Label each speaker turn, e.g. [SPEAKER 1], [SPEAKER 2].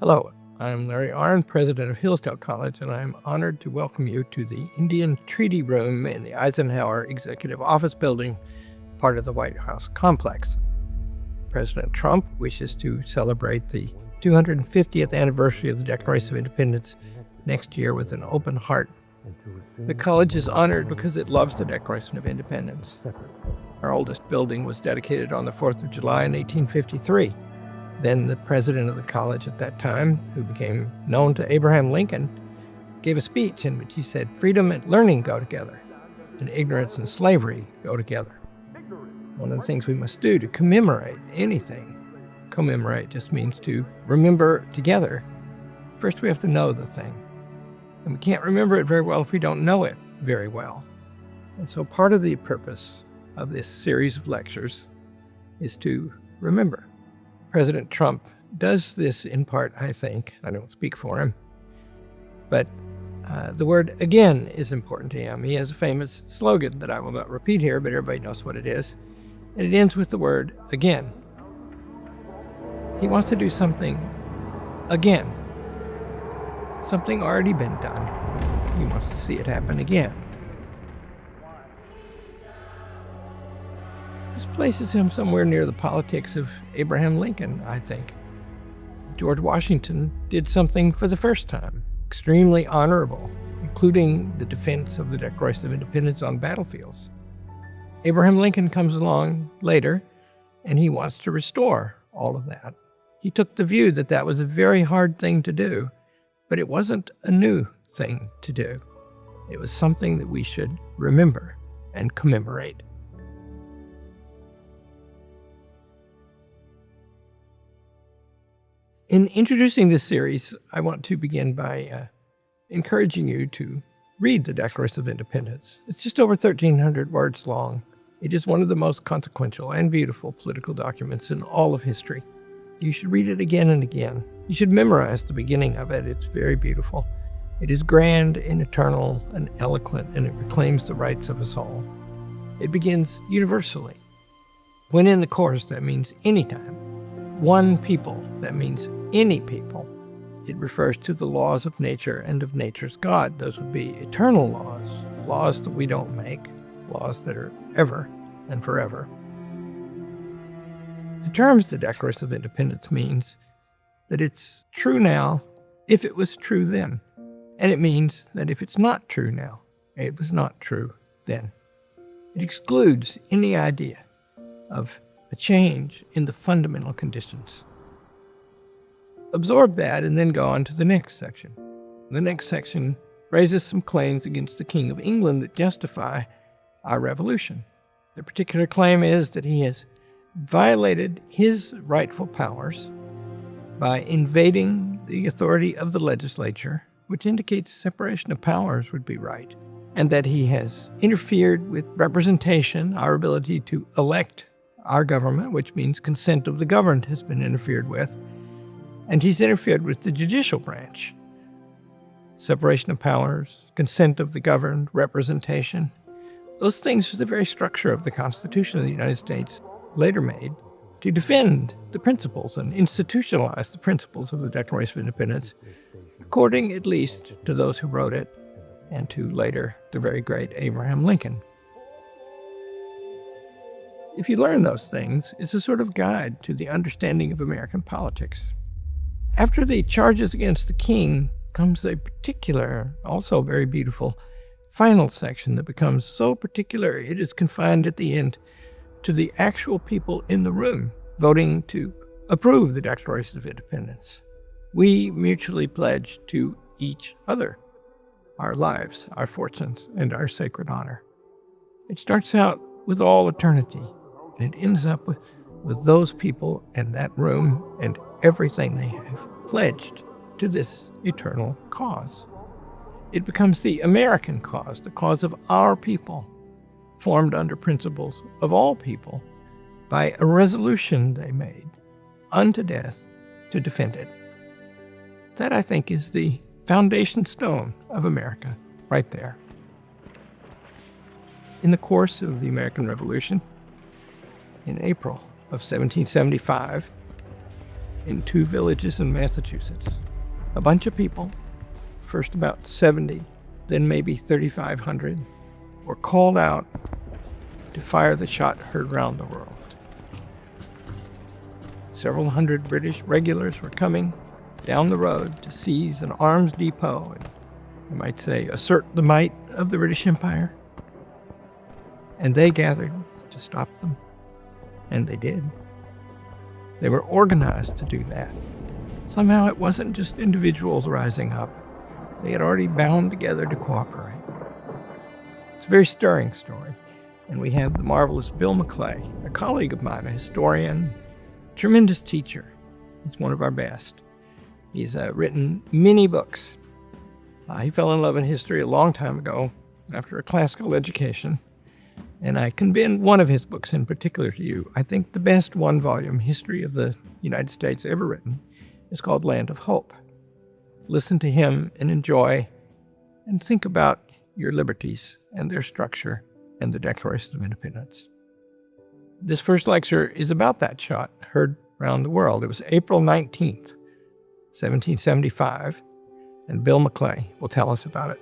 [SPEAKER 1] Hello, I'm Larry Arnn, president of Hillsdale College, and I'm honored to welcome you to the Indian Treaty Room in the Eisenhower Executive Office Building, part of the White House complex. President Trump wishes to celebrate the 250th anniversary of the Declaration of Independence next year with an open heart. The college is honored because it loves the Declaration of Independence. Our oldest building was dedicated on the 4th of July in 1853. Then the president of the college at that time, who became known to Abraham Lincoln, gave a speech in which he said, "Freedom and learning go together, and ignorance and slavery go together." One of the things we must do to commemorate anything, commemorate just means to remember together. First, we have to know the thing. And we can't remember it very well if we don't know it very well. And so part of the purpose of this series of lectures is to remember. President Trump does this in part, I think. I don't speak for him. But the word again is important to him. He has a famous slogan that I will not repeat here, but everybody knows what it is. And it ends with the word again. He wants to do something again. Something already been done. He wants to see it happen again. This places him somewhere near the politics of Abraham Lincoln, I think. George Washington did something for the first time, extremely honorable, including the defense of the Declaration of Independence on battlefields. Abraham Lincoln comes along later, and he wants to restore all of that. He took the view that that was a very hard thing to do, but it wasn't a new thing to do. It was something that we should remember and commemorate. In introducing this series, I want to begin by encouraging you to read the Declaration of Independence. It's just over 1,300 words long. It is one of the most consequential and beautiful political documents in all of history. You should read it again and again. You should memorize the beginning of it. It's very beautiful. It is grand and eternal and eloquent, and it proclaims the rights of us all. It begins universally. When in the course, that means anytime. One people, that means any people. It refers to the laws of nature and of nature's God. Those would be eternal laws, laws that we don't make, laws that are ever and forever. The terms the Declaration of Independence means that it's true now if it was true then. And it means that if it's not true now, it was not true then. It excludes any idea of a change in the fundamental conditions. Absorb that and then go on to the next section. The next section raises some claims against the King of England that justify our revolution. The particular claim is that he has violated his rightful powers by invading the authority of the legislature, which indicates separation of powers would be right, and that he has interfered with representation, our ability to elect our government, which means consent of the governed has been interfered with, and he's interfered with the judicial branch. Separation of powers, consent of the governed, representation. Those things are the very structure of the Constitution of the United States, later made to defend the principles and institutionalize the principles of the Declaration of Independence, according at least to those who wrote it, and to later the very great Abraham Lincoln. If you learn those things, it's a sort of guide to the understanding of American politics. After the charges against the king comes a particular, also very beautiful, final section that becomes so particular it is confined at the end to the actual people in the room voting to approve the Declaration of Independence. We mutually pledge to each other our lives, our fortunes, and our sacred honor. It starts out with all eternity, and it ends up with those people and that room and everything they have pledged to this eternal cause. It becomes the American cause, the cause of our people, formed under principles of all people by a resolution they made unto death to defend it. That, I think, is the foundation stone of America right there. In the course of the American Revolution, in April of 1775, in 2 villages in Massachusetts. A bunch of people, first about 70, then maybe 3,500, were called out to fire the shot heard round the world. Several hundred British regulars were coming down the road to seize an arms depot and, you might say, assert the might of the British Empire. And they gathered to stop them. And they did. They were organized to do that. Somehow it wasn't just individuals rising up. They had already bound together to cooperate. It's a very stirring story. And we have the marvelous Bill McClay, a colleague of mine, a historian, tremendous teacher. He's one of our best. He's written many books. He fell in love in history a long time ago after a classical education. And I commend one of his books in particular to you. I think the best one-volume history of the United States ever written is called Land of Hope. Listen to him and enjoy and think about your liberties and their structure and the Declaration of Independence. This first lecture is about that shot heard around the world. It was April 19th, 1775, and Bill McClay will tell us about it.